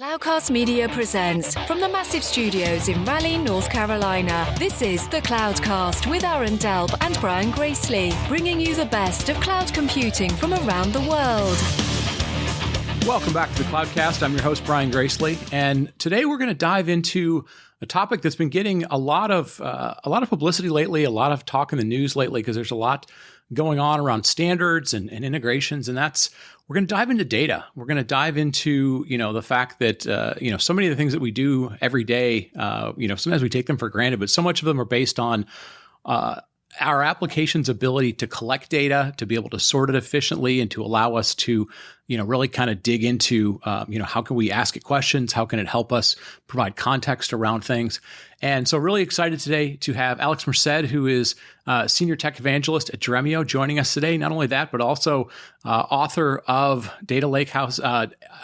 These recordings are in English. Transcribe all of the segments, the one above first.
Cloudcast Media presents from the massive studios in Raleigh, North Carolina. This is the Cloudcast with Aaron Delp and Brian Gracely, bringing you the best of cloud computing from around the world. Welcome back to the Cloudcast. I'm your host, Brian Gracely, and today we're going to dive into a topic that's been getting a lot of publicity lately, a lot of talk in the news lately, because there's a lot going on around standards and integrations, and we're going to dive into data. We're going to dive into, the fact that, so many of the things that we do every day, sometimes we take them for granted, but so much of them are based on our application's ability to collect data, to be able to sort it efficiently, and to allow us to, really kind of dig into, how can we ask it questions? How can it help us provide context around things? And so really excited today to have Alex Merced, who is Senior Tech Evangelist at Dremio, joining us today. Not only that, but also author of Data Lakehouse,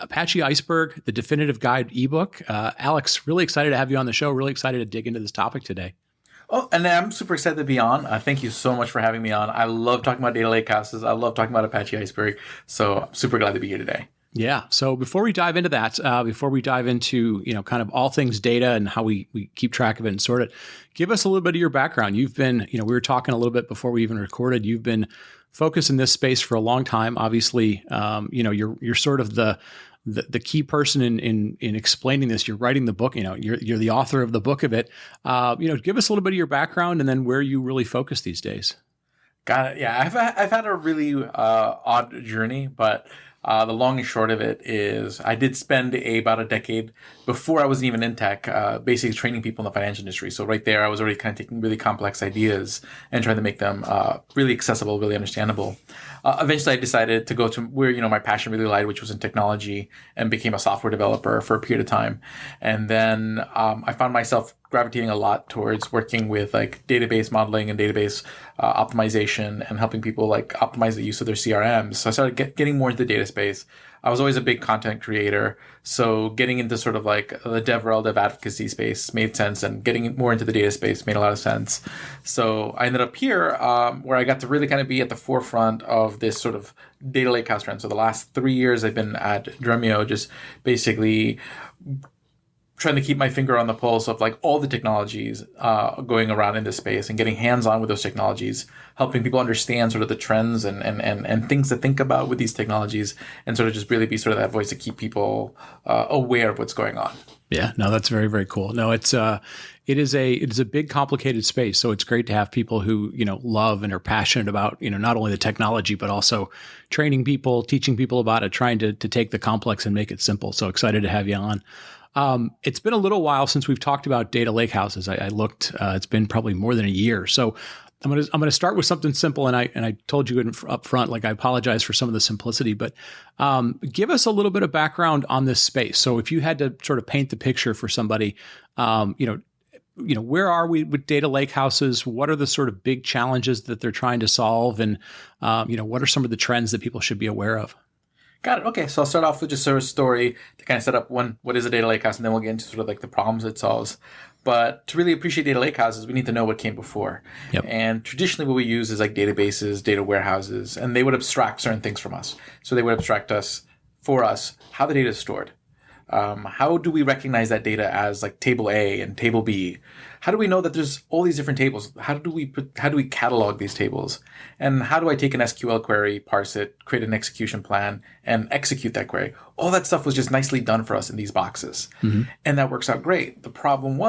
Apache Iceberg, the Definitive Guide ebook. Alex, really excited to have you on the show. Really excited to dig into this topic today. Oh, and I'm super excited to be on. Thank you so much for having me on. I love talking about data lakehouses. I love talking about Apache Iceberg. So I'm super glad to be here today. Yeah. So before we dive into that, before we dive into, kind of all things data and how we keep track of it and sort it, give us a little bit of your background. You've been, we were talking a little bit before we even recorded, you've been focused in this space for a long time. Obviously, you're sort of the key person in explaining this. You're writing the book, you're the author of the book of it. Give us a little bit of your background and then where you really focus these days. Got it. Yeah, I've had a really odd journey, but the long and short of it is I did spend about a decade before I wasn't even in tech, basically training people in the financial industry. So right there, I was already kind of taking really complex ideas and trying to make them really accessible, really understandable. Eventually, I decided to go to where, my passion really lied, which was in technology, and became a software developer for a period of time. And then I found myself gravitating a lot towards working with like database modeling and database optimization and helping people like optimize the use of their CRMs. So I started getting more into the data space. I was always a big content creator. So getting into sort of like the DevRel, dev advocacy space made sense, and getting more into the data space made a lot of sense. So I ended up here where I got to really kind of be at the forefront of this sort of data lakehouse trend. So the last 3 years I've been at Dremio, just basically trying to keep my finger on the pulse of like all the technologies going around in this space and getting hands-on with those technologies, helping people understand sort of the trends and things to think about with these technologies, and sort of just really be sort of that voice to keep people aware of what's going on. Yeah, no, that's very, very cool. No, it is a big, complicated space. So it's great to have people who, love and are passionate about, not only the technology, but also training people, teaching people about it, trying to take the complex and make it simple. So excited to have you on. It's been a little while since we've talked about data lakehouses. I looked, it's been probably more than a year. So I'm going to start with something simple. And I told you up front, like I apologize for some of the simplicity, but give us a little bit of background on this space. So if you had to sort of paint the picture for somebody, where are we with data lakehouses? What are the sort of big challenges that they're trying to solve? And, what are some of the trends that people should be aware of? Got it. Okay, so I'll start off with just sort of a story to kind of set up what is a data lakehouse, and then we'll get into sort of like the problems it solves. But to really appreciate data lakehouses, we need to know what came before. Yep. And traditionally what we use is like databases, data warehouses, and they would abstract certain things from us. So they would abstract for us how the data is stored. How do we recognize that data as like table A and table B? How do we know that there's all these different tables? How do we catalog these tables? And how do I take an SQL query, parse it, create an execution plan, and execute that query? All that stuff was just nicely done for us in these boxes. Mm-hmm. And that works out great. The problem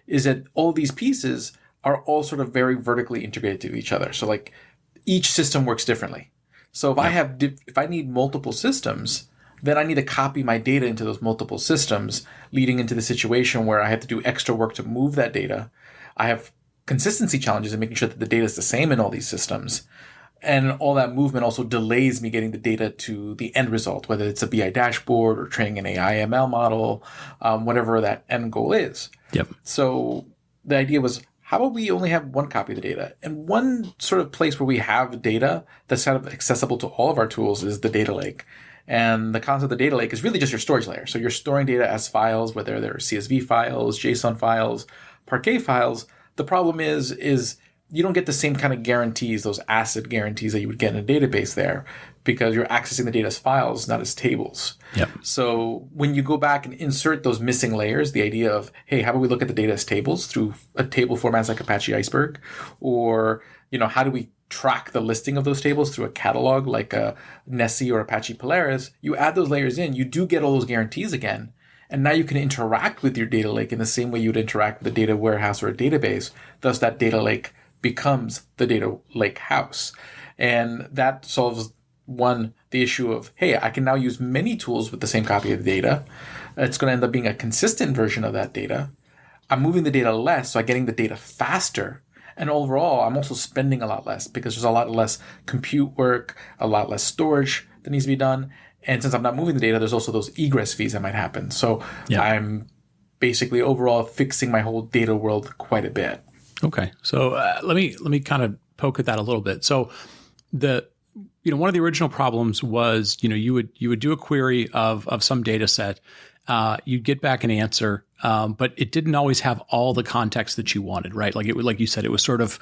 is that all these pieces are all sort of very vertically integrated to each other. So like each system works differently. So if I need multiple systems, then I need to copy my data into those multiple systems, leading into the situation where I have to do extra work to move that data. I have consistency challenges in making sure that the data is the same in all these systems. And all that movement also delays me getting the data to the end result, whether it's a BI dashboard or training an AI ML model, whatever that end goal is. Yep. So the idea was, how about we only have one copy of the data? And one sort of place where we have data that's kind of accessible to all of our tools is the data lake. And the concept of the data lake is really just your storage layer. So you're storing data as files, whether they're CSV files, JSON files, Parquet files. The problem is you don't get the same kind of guarantees, those ACID guarantees that you would get in a database there, because you're accessing the data as files, not as tables. Yep. So when you go back and insert those missing layers, the idea of, hey, how about we look at the data as tables through a table formats like Apache Iceberg, or, how do we track the listing of those tables through a catalog like a Nessie or Apache Polaris? You add those layers in, you do get all those guarantees again. And now you can interact with your data lake in the same way you would interact with a data warehouse or a database. Thus, that data lake becomes the data lake house. And that solves, one, the issue of, hey, I can now use many tools with the same copy of the data. It's going to end up being a consistent version of that data. I'm moving the data less, so I'm getting the data faster. And overall, I'm also spending a lot less because there's a lot less compute work, a lot less storage that needs to be done. And since I'm not moving the data, there's also those egress fees that might happen. So I'm basically overall fixing my whole data world quite a bit. Okay. So let me kind of poke at that a little bit. So one of the original problems was, you would do a query of some data set, you'd get back an answer, but it didn't always have all the context that you wanted, right? Like you said, it was sort of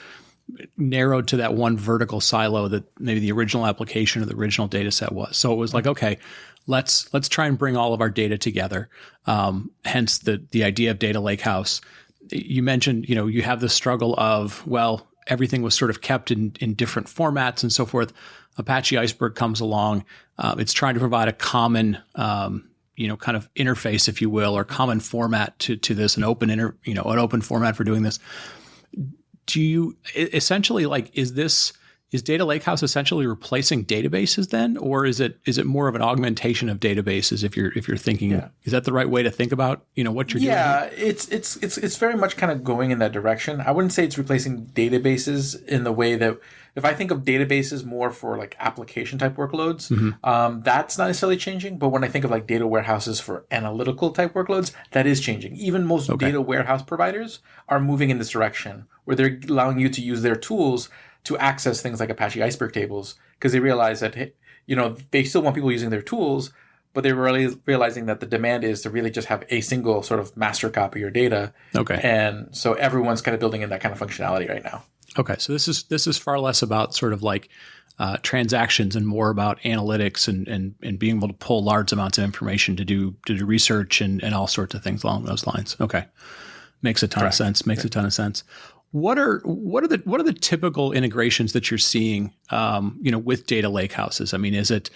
narrowed to that one vertical silo that maybe the original application or the original data set was. So it was like, okay, let's try and bring all of our data together. Hence the idea of Data Lakehouse. You mentioned, you have the struggle of, well, everything was sort of kept in different formats and so forth. Apache Iceberg comes along. It's trying to provide a common, kind of interface, if you will, or common format to this, an open format for doing this. Do you essentially is Data Lakehouse essentially replacing databases then, or is it more of an augmentation of databases? If you're thinking, is that the right way to think about what you're doing? Yeah, it's very much kind of going in that direction. I wouldn't say it's replacing databases in the way that, if I think of databases more for like application type workloads, that's not necessarily changing. But when I think of like data warehouses for analytical type workloads, that is changing. Even most data warehouse providers are moving in this direction, where they're allowing you to use their tools to access things like Apache Iceberg tables, because they realize that, they still want people using their tools, but they're really realizing that the demand is to really just have a single sort of master copy of your data. Okay. And so everyone's kind of building in that kind of functionality right now. Okay. So this is far less about sort of like transactions and more about analytics and being able to pull large amounts of information to do research and all sorts of things along those lines. Okay. Makes a ton of sense. Makes a ton of sense. What are the typical integrations that you're seeing, with data lakehouses? I mean, is it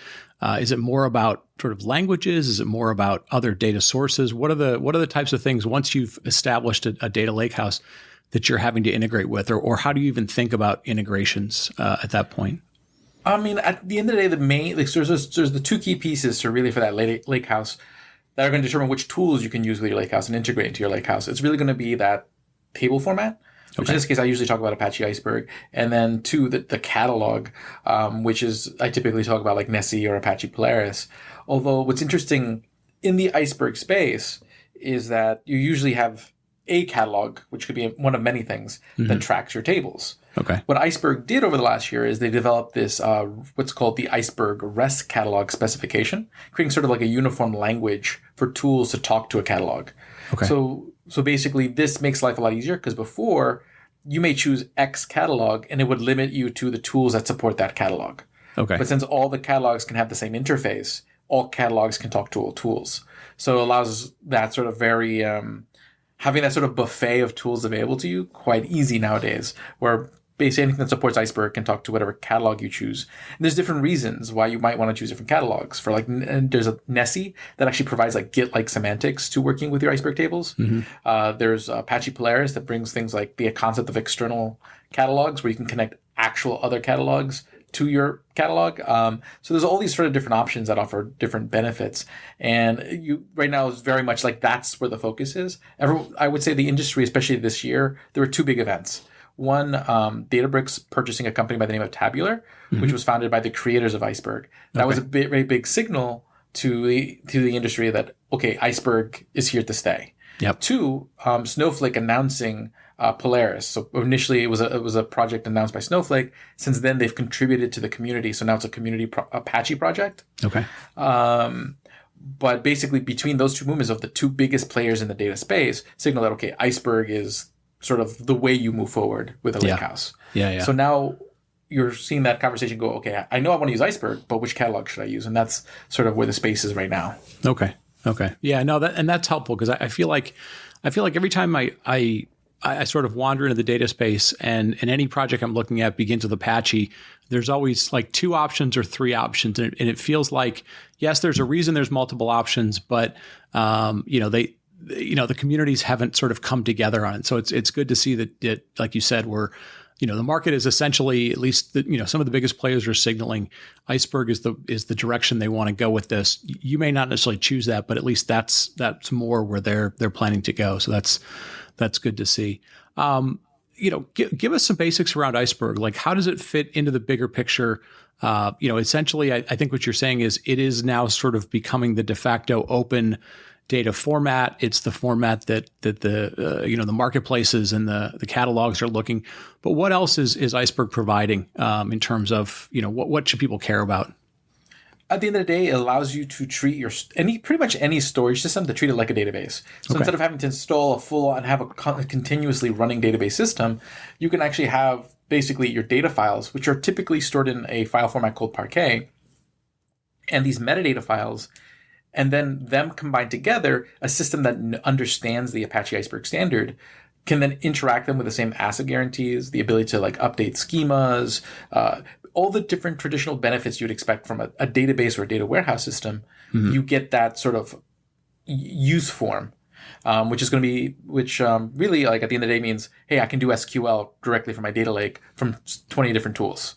more about sort of languages? Is it more about other data sources? What are the types of things once you've established a data lakehouse that you're having to integrate with, or how do you even think about integrations at that point? I mean, at the end of the day, the main there's the two key pieces to really for that lakehouse that are going to determine which tools you can use with your lakehouse and integrate into your lakehouse. It's really going to be that table format. Which in this case, I usually talk about Apache Iceberg. And then two, the catalog, which is, I typically talk about like Nessie or Apache Polaris. Although what's interesting in the Iceberg space is that you usually have a catalog, which could be one of many things, that tracks your tables. Okay. What Iceberg did over the last year is they developed this, what's called the Iceberg REST catalog specification, creating sort of like a uniform language for tools to talk to a catalog. Okay. So basically, this makes life a lot easier because before you may choose X catalog and it would limit you to the tools that support that catalog. Okay. But since all the catalogs can have the same interface, all catalogs can talk to all tools. So it allows that sort of very, having that sort of buffet of tools available to you quite easy nowadays, where basically anything that supports Iceberg can talk to whatever catalog you choose. And there's different reasons why you might want to choose different catalogs. For like, and there's a Nessie that actually provides like Git-like semantics to working with your Iceberg tables. There's Apache Polaris that brings things like the concept of external catalogs, where you can connect actual other catalogs to your catalog. So there's all these sort of different options that offer different benefits. And you right now is very much like that's where the focus is. I would say the industry, especially this year, there were two big events. One, Databricks purchasing a company by the name of Tabular, which was founded by the creators of Iceberg. That was a very big signal to the industry that, okay, Iceberg is here to stay. Yep. Two, Snowflake announcing Polaris. So initially it was a project announced by Snowflake. Since then they've contributed to the community. So now it's a community Apache project. Okay. But basically between those two movements of the two biggest players in the data space signal that, okay, Iceberg is sort of the way you move forward with a lakehouse. Yeah. So now you're seeing that conversation go, okay, I know I want to use Iceberg, but which catalog should I use? And that's sort of where the space is right now. Okay. Yeah, no, that's helpful because I feel like every time I sort of wander into the data space and any project I'm looking at begins with Apache, there's always like 2 options or 3 options. And it feels like, yes, there's a reason there's multiple options, but, the communities haven't sort of come together on it. So it's good to see that, like you said, the market is essentially, at least, some of the biggest players are signaling Iceberg is the direction they want to go with this. You may not necessarily choose that, but at least that's more where they're planning to go. So that's good to see. Give us some basics around Iceberg. Like, how does it fit into the bigger picture? Essentially, I think what you're saying is it is now sort of becoming the de facto open data format. It's the format that the marketplaces and the catalogs are looking. But what else is Iceberg providing in terms of what should people care about? At the end of the day, it allows you to treat pretty much any storage system to treat it like a database. So instead of having to install a full and have a continuously running database system, you can actually have basically your data files, which are typically stored in a file format called Parquet, and these metadata files, and then them combined together, a system that understands the Apache Iceberg standard can then interact them with the same asset guarantees, the ability to update schemas, all the different traditional benefits you'd expect from a database or a data warehouse system. Mm-hmm. You get that sort of use form, which really at the end of the day means, hey, I can do SQL directly from my data lake from 20 different tools,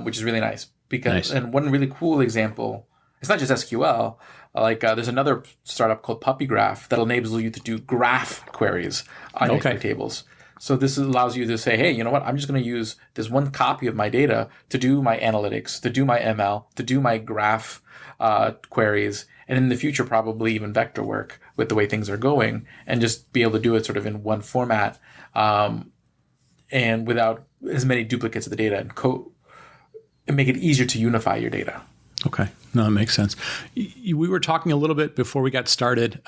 which is really nice. And one really cool example, it's not just SQL. There's another startup called PuppyGraph that enables you to do graph queries on Iceberg tables. So this allows you to say, hey, you know what? I'm just going to use this one copy of my data to do my analytics, to do my ML, to do my graph queries, and in the future, probably even vector work with the way things are going, and just be able to do it sort of in one format and without as many duplicates of the data and make it easier to unify your data. Okay. No, that makes sense. We were talking a little bit before we got started.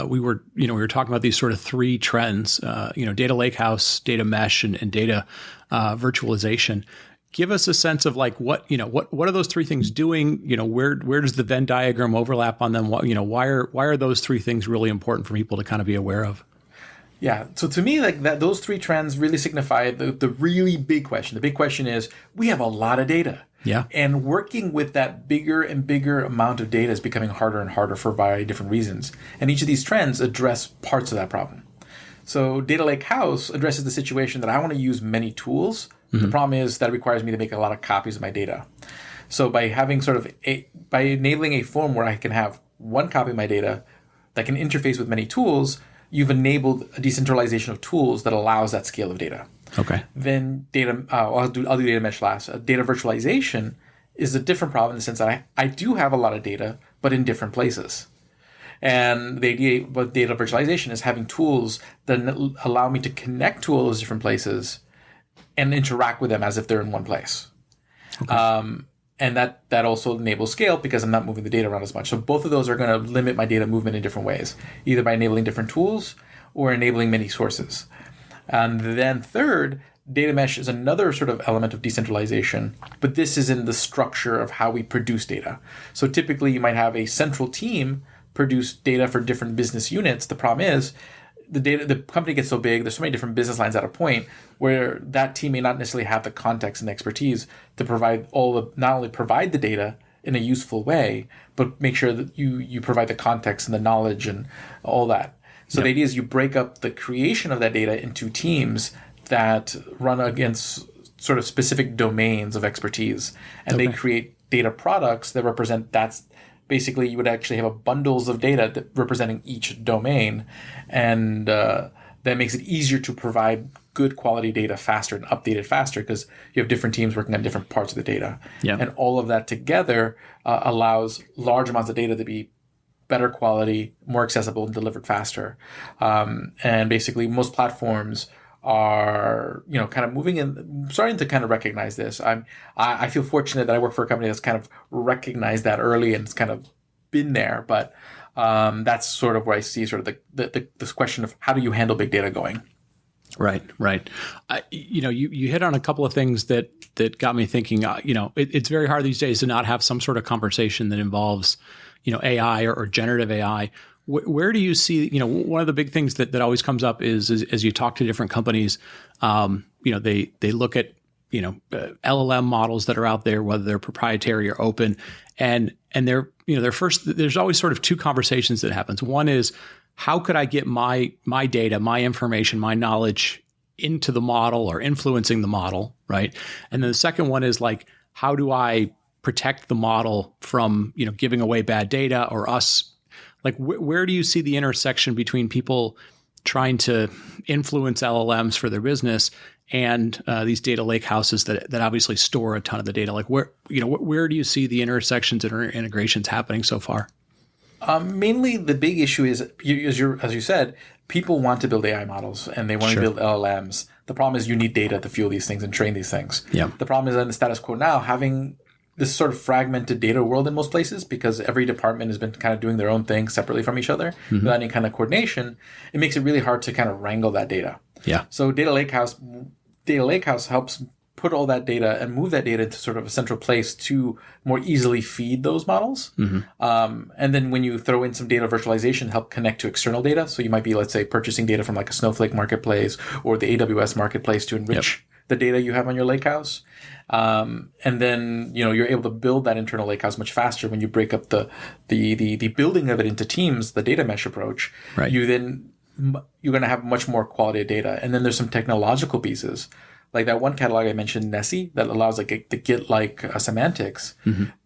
We were talking about these sort of 3 trends, data lakehouse, data mesh, and data virtualization. Give us a sense of what are those 3 things doing? Where does the Venn diagram overlap on them? Why are those 3 things really important for people to kind of be aware of? Yeah. So to me, those 3 trends really signify the really big question. The big question is, we have a lot of data. Yeah. And working with that bigger and bigger amount of data is becoming harder and harder for a variety of different reasons. And each of these trends address parts of that problem. So Data Lakehouse addresses the situation that I want to use many tools. Mm-hmm. The problem is that it requires me to make a lot of copies of my data. So by having by enabling a form where I can have one copy of my data that can interface with many tools, you've enabled a decentralization of tools that allows that scale of data. Okay. Then I'll do data mesh last. Data virtualization is a different problem in the sense that I do have a lot of data, but in different places. And the idea with data virtualization is having tools that allow me to connect to all those different places and interact with them as if they're in one place. Okay. And that also enables scale because I'm not moving the data around as much. So both of those are going to limit my data movement in different ways, either by enabling different tools or enabling many sources. And then third, data mesh is another sort of element of decentralization, but this is in the structure of how we produce data. So typically you might have a central team produce data for different business units. The problem is the company gets so big, there's so many different business lines at a point where that team may not necessarily have the context and expertise to provide not only provide the data in a useful way, but make sure that you provide the context and the knowledge and all that. So The idea is you break up the creation of that data into teams that run against sort of specific domains of expertise. And they create data products that represent that's basically you would actually have a bundles of data representing each domain. And that makes it easier to provide good quality data faster and update it faster because you have different teams working on different parts of the data. Yeah. And all of that together allows large amounts of data to be better quality, more accessible, and delivered faster. And basically, most platforms are, kind of moving in, starting to kind of recognize this. I feel fortunate that I work for a company that's kind of recognized that early and it's kind of been there. But that's sort of where I see sort of the this question of how do you handle big data going. Right, right. You hit on a couple of things that got me thinking. It's very hard these days to not have some sort of conversation that involves, AI or generative AI. Where do you see, one of the big things that always comes up is as you talk to different companies, they look at LLM models that are out there, whether they're proprietary or open, and they're first. There's always sort of two conversations that happens. One is, how could I get my data, my information, my knowledge into the model or influencing the model, right? And then the second one is like, how do I protect the model from giving away bad data or us? Like, where do you see the intersection between people trying to influence LLMs for their business and these data lakehouses that obviously store a ton of the data? Like, where do you see the intersections and integrations happening so far? Mainly, the big issue is, as you said, people want to build AI models and they want to build LLMs. The problem is you need data to fuel these things and train these things. Yeah. The problem is in the status quo now, having this sort of fragmented data world in most places, because every department has been kind of doing their own thing separately from each other without any kind of coordination, it makes it really hard to kind of wrangle that data. Yeah. So Data Lakehouse helps put all that data and move that data into sort of a central place to more easily feed those models. And then when you throw in some data virtualization, help connect to external data. So you might be, let's say, purchasing data from like a Snowflake marketplace or the AWS marketplace to enrich the data you have on your lakehouse. And then, you're able to build that internal lakehouse much faster when you break up the building of it into teams, the data mesh approach. Right. You're going to have much more quality of data. And then there's some technological pieces. Like that one catalog I mentioned, Nessie, that allows the Git-like semantics.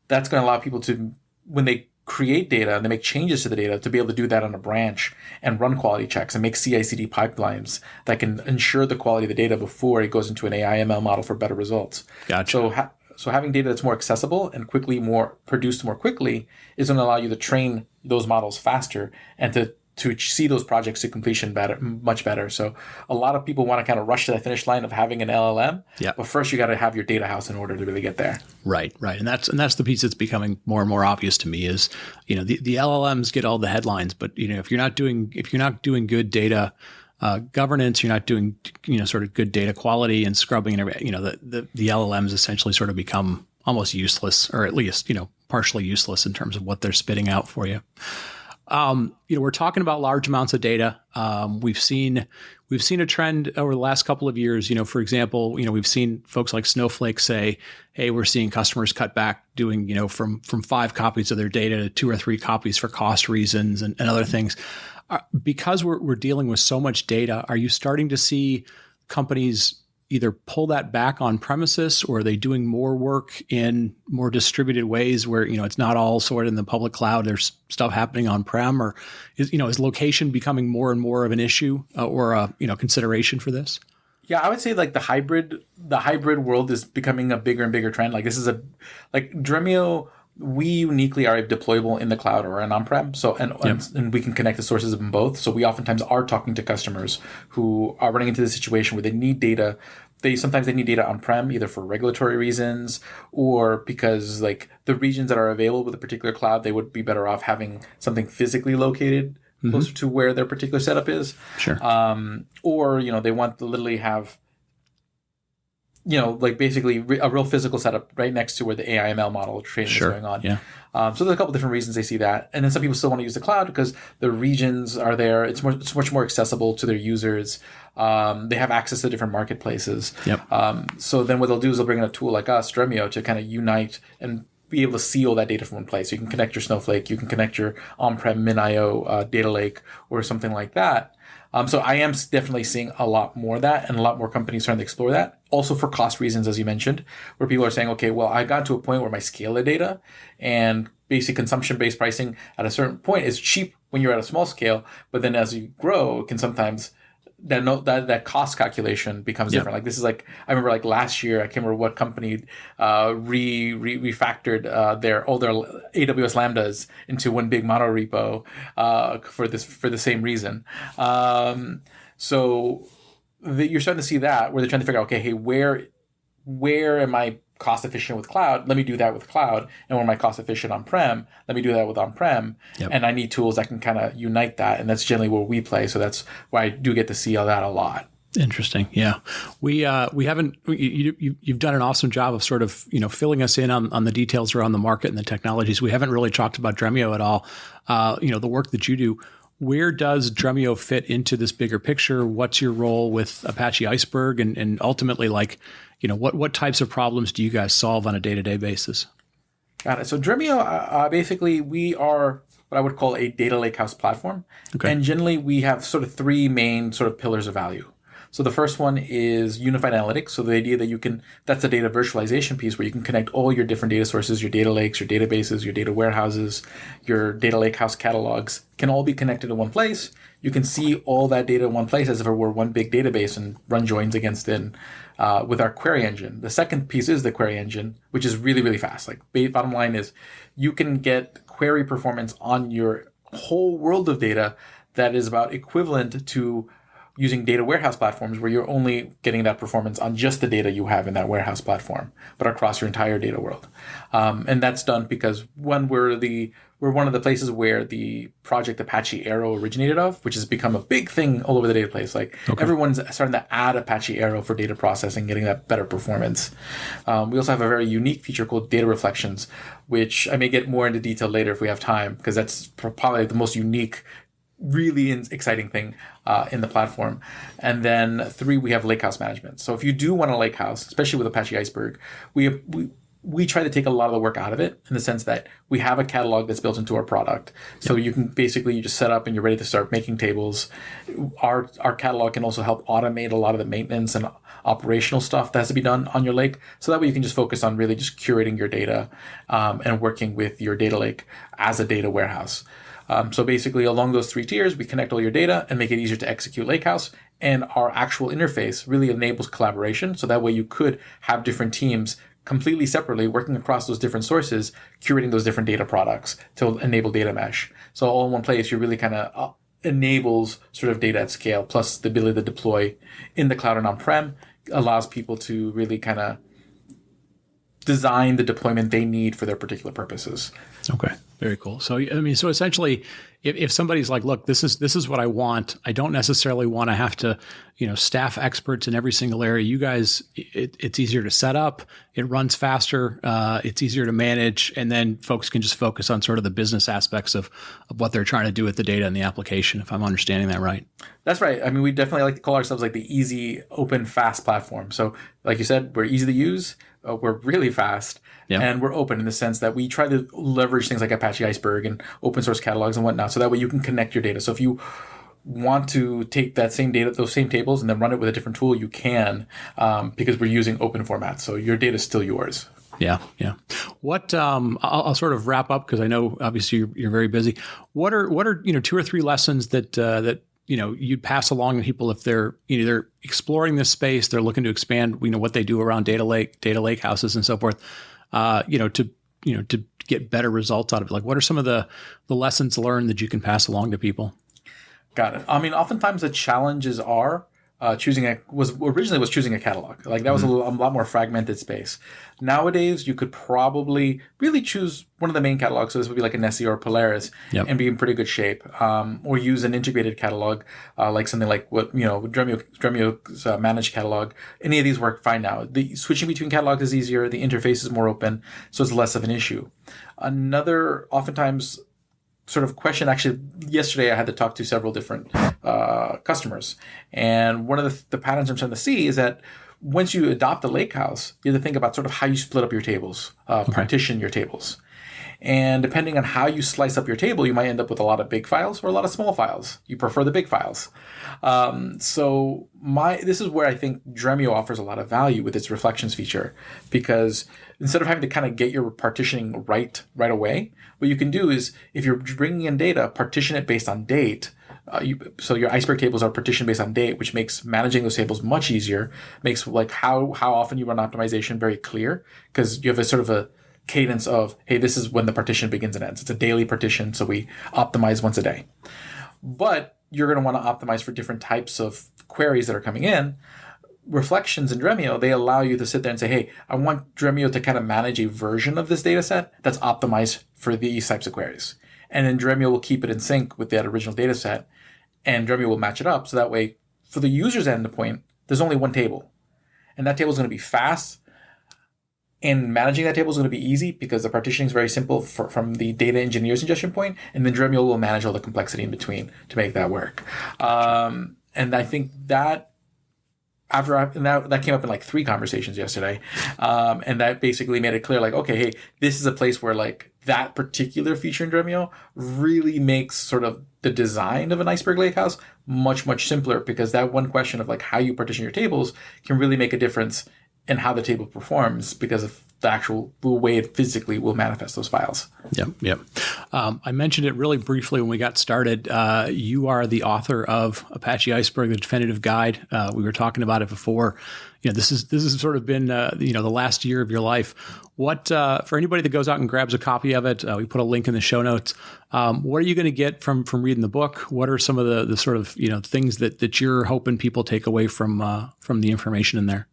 That's going to allow people to, when they create data and they make changes to the data, to be able to do that on a branch and run quality checks and make CI/CD pipelines that can ensure the quality of the data before it goes into an AI/ML model for better results. Gotcha. So having data that's more accessible and produced more quickly is going to allow you to train those models faster and to see those projects to completion much better. So a lot of people want to kind of rush to that finish line of having an LLM. Yeah. But first you got to have your data house in order to really get there. Right. And that's the piece that's becoming more and more obvious to me is, the LLMs get all the headlines, but if you're not doing good data governance, you're not doing, sort of good data quality and scrubbing and everything, the LLMs essentially sort of become almost useless, or at least, partially useless in terms of what they're spitting out for you. We're talking about large amounts of data. We've seen a trend over the last couple of years. For example, we've seen folks like Snowflake say, "Hey, we're seeing customers cut back doing, from 5 copies of their data to 2 or 3 copies for cost reasons and other things." Because we're dealing with so much data, are you starting to see companies either pull that back on premises, or are they doing more work in more distributed ways where, it's not all sort of in the public cloud, there's stuff happening on-prem, or is location becoming more and more of an issue or a, consideration for this? Yeah, I would say like the hybrid world is becoming a bigger and bigger trend. Like like Dremio, we uniquely are deployable in the cloud or an on-prem. So, and we can connect the sources of them both. So we oftentimes are talking to customers who are running into the situation where they need data. Sometimes they need data on-prem, either for regulatory reasons or because like the regions that are available with a particular cloud, they would be better off having something physically located closer to where their particular setup is. Sure. Or, they want to literally have, like basically a real physical setup right next to where the AI/ML model training is going on. Yeah. So there's a couple different reasons they see that. And then some people still want to use the cloud because the regions are there. It's much more accessible to their users. They have access to different marketplaces. Yep. So then what they'll do is they'll bring in a tool like us, Dremio, to kind of unite and be able to see all that data from one place. So you can connect your Snowflake, you can connect your on-prem MinIO data lake or something like that. So I am definitely seeing a lot more of that, and a lot more companies trying to explore that. Also for cost reasons, as you mentioned, where people are saying, okay, well, I got to a point where my scale of data and basic consumption-based pricing at a certain point is cheap when you're at a small scale, but then as you grow, it can sometimes that cost calculation becomes different. Like this is like, I remember like last year, I can't remember what company refactored all their AWS Lambdas into one big mono repo for the same reason. So you're starting to see that where they're trying to figure out, okay, hey, where am I cost efficient with cloud? Let me do that with cloud. And where am I cost efficient on-prem? Let me do that with on-prem. Yep. And I need tools that can kind of unite that. And that's generally where we play. So that's why I do get to see all that a lot. Interesting. Yeah. We haven't, you've done an awesome job of sort of, filling us in on the details around the market and the technologies. We haven't really talked about Dremio at all. The work that you do, where does Dremio fit into this bigger picture? What's your role with Apache Iceberg? And ultimately, what types of problems do you guys solve on a day-to-day basis? Got it. So Dremio, basically, we are what I would call a data lakehouse platform. Okay. And generally, we have sort of three main sort of pillars of value. So the first one is unified analytics. So the idea that that's the data virtualization piece where you can connect all your different data sources, your data lakes, your databases, your data warehouses, your data lakehouse catalogs can all be connected in one place. You can see all that data in one place as if it were one big database and run joins against it with our query engine. The second piece is the query engine, which is really, really fast. Bottom line is you can get query performance on your whole world of data that is about equivalent to using data warehouse platforms where you're only getting that performance on just the data you have in that warehouse platform, but across your entire data world. And that's done because one, we're one of the places where the project Apache Arrow originated of, which has become a big thing all over the data place. Everyone's starting to add Apache Arrow for data processing, getting that better performance. We also have a very unique feature called data reflections, which I may get more into detail later if we have time, because that's probably the most unique, really exciting thing in the platform. And then 3, we have lakehouse management. So if you do want a lakehouse, especially with Apache Iceberg, we try to take a lot of the work out of it in the sense that we have a catalog that's built into our product. So you can basically, you just set up and you're ready to start making tables. Our catalog can also help automate a lot of the maintenance and operational stuff that has to be done on your lake. So that way you can just focus on really just curating your data and working with your data lake as a data warehouse. So basically, along those 3 tiers, we connect all your data and make it easier to execute Lakehouse. And our actual interface really enables collaboration. So that way you could have different teams completely separately working across those different sources, curating those different data products to enable data mesh. So all in one place, you really kind of enables sort of data at scale, plus the ability to deploy in the cloud and on-prem allows people to really kind of design the deployment they need for their particular purposes. Okay. Very cool. So, so essentially, if somebody's like, look, this is what I want, I don't necessarily want to have to, staff experts in every single area. You guys, it's easier to set up, it runs faster, it's easier to manage, and then folks can just focus on sort of the business aspects of what they're trying to do with the data and the application, if I'm understanding that right. That's right. I mean, we definitely like to call ourselves like the easy, open, fast platform. So like you said, we're easy to use. We're really fast, and we're open in the sense that we try to leverage things like Apache Iceberg and open source catalogs and whatnot, so that way you can connect your data. So if you want to take that same data, those same tables, and then run it with a different tool, you can, because we're using open formats. So your data is still yours. Yeah. What I'll sort of wrap up because I know obviously you're very busy. What are 2 or 3 lessons that you'd pass along to people if they're either exploring this space, they're looking to expand, what they do around data lakehouses and so forth, to get better results out of it. Like, what are some of the lessons learned that you can pass along to people? Got it. I mean, oftentimes the challenges are choosing a catalog. Like that was a lot more fragmented space. Nowadays, you could probably really choose one of the main catalogs. So this would be like a Nessie or a Polaris and be in pretty good shape. Or use an integrated catalog, like something like Dremio's managed catalog. Any of these work fine now. The switching between catalogs is easier. The interface is more open, so it's less of an issue. Another, oftentimes, sort of question. Actually, yesterday I had to talk to several different customers, and one of the patterns I'm starting to see is that once you adopt a lakehouse, you have to think about sort of how you split up your tables, partition your tables, and depending on how you slice up your table, you might end up with a lot of big files or a lot of small files. You prefer the big files, so this is where I think Dremio offers a lot of value with its reflections feature, because instead of having to kind of get your partitioning right away, what you can do is, if you're bringing in data, partition it based on date. So your Iceberg tables are partitioned based on date, which makes managing those tables much easier. Makes like how often you run optimization very clear, because you have a sort of a cadence of, hey, this is when the partition begins and ends. It's a daily partition, so we optimize once a day. But you're going to want to optimize for different types of queries that are coming in. Reflections in Dremio, they allow you to sit there and say, hey, I want Dremio to kind of manage a version of this data set that's optimized for these types of queries. And then Dremio will keep it in sync with that original data set, and Dremio will match it up. So that way, for the user's endpoint, there's only one table. And that table is going to be fast. And managing that table is going to be easy because the partitioning is very simple from the data engineer's ingestion point. And then Dremio will manage all the complexity in between to make that work. And I think that that came up in like 3 conversations yesterday. And that basically made it clear, like, okay, hey, this is a place where like that particular feature in Dremio really makes sort of the design of an Iceberg Lakehouse much, much simpler, because that one question of like how you partition your tables can really make a difference in how the table performs because of the actual way it physically will manifest those files. Yep. I mentioned it really briefly when we got started. You are the author of Apache Iceberg, the definitive guide. We were talking about it before. This has sort of been the last year of your life. What for anybody that goes out and grabs a copy of it, we put a link in the show notes. What are you going to get from reading the book? What are some of the sort of things that you're hoping people take away from the information in there?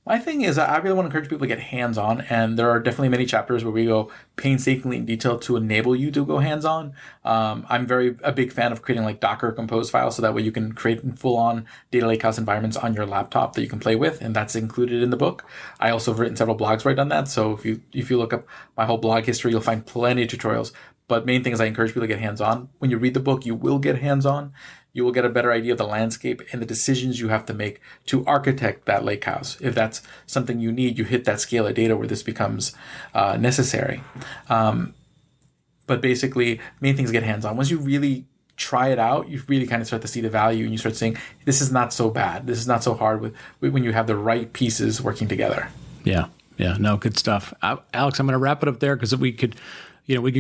My thing is, I really want to encourage people to get hands-on, and there are definitely many chapters where we go painstakingly in detail to enable you to go hands-on. I'm a big fan of creating like Docker compose files, so that way you can create full-on Data Lakehouse environments on your laptop that you can play with, and that's included in the book. I also have written several blogs where I've done that, so if you look up my whole blog history, you'll find plenty of tutorials. But main thing is I encourage people to get hands-on. When you read the book, you will get hands-on. You will get a better idea of the landscape and the decisions you have to make to architect that lakehouse. If that's something you need, you hit that scale of data where this becomes necessary. But basically, main thing is get hands-on. Once you really try it out, you really kind of start to see the value, and you start saying, this is not so bad. This is not so hard when you have the right pieces working together. Yeah. No, good stuff. Alex, I'm going to wrap it up there because we could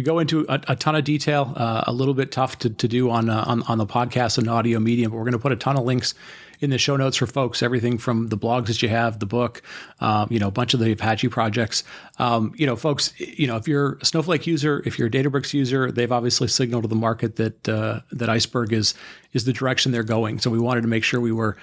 go into a ton of detail, a little bit tough to do on the podcast and audio medium, but we're going to put a ton of links in the show notes for folks, everything from the blogs that you have, the book, a bunch of the Apache projects. Folks, if you're a Snowflake user, if you're a Databricks user, they've obviously signaled to the market that Iceberg is the direction they're going. So we wanted to make sure we were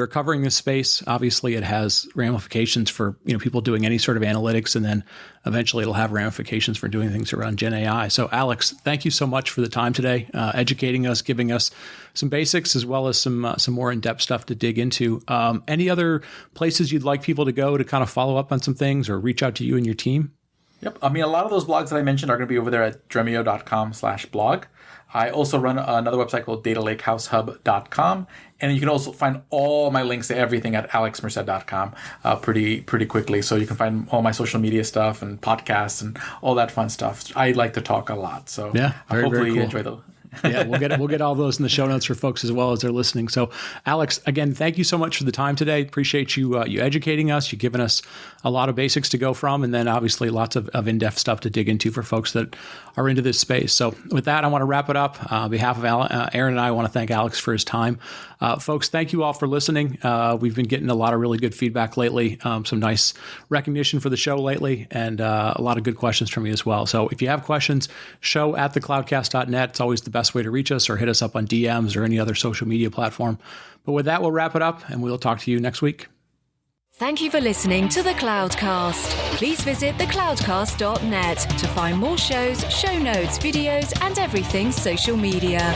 covering this space. Obviously, it has ramifications for people doing any sort of analytics, and then eventually it'll have ramifications for doing things around Gen AI. So Alex, thank you so much for the time today, educating us, giving us some basics as well as some more in-depth stuff to dig into. Any other places you'd like people to go to kind of follow up on some things or reach out to you and your team? Yep. I mean, a lot of those blogs that I mentioned are going to be over there at dremio.com/blog. I also run another website called DataLakeHouseHub.com. And you can also find all my links to everything at alexmerced.com pretty quickly. So you can find all my social media stuff and podcasts and all that fun stuff. I like to talk a lot. So yeah, hopefully cool. You enjoy those. Yeah, we'll get all those in the show notes for folks as well as they're listening. So, Alex, again, thank you so much for the time today. Appreciate you educating us. You've given us a lot of basics to go from, and then obviously lots of in-depth stuff to dig into for folks that are into this space. So, with that, I want to wrap it up. On behalf of Aaron and I want to thank Alex for his time. Folks, thank you all for listening. We've been getting a lot of really good feedback lately, some nice recognition for the show lately, and a lot of good questions from you as well. So if you have questions, show@thecloudcast.net. It's always the best way to reach us, or hit us up on DMs or any other social media platform. But with that, we'll wrap it up, and we'll talk to you next week. Thank you for listening to The Cloudcast. Please visit thecloudcast.net to find more shows, show notes, videos, and everything social media.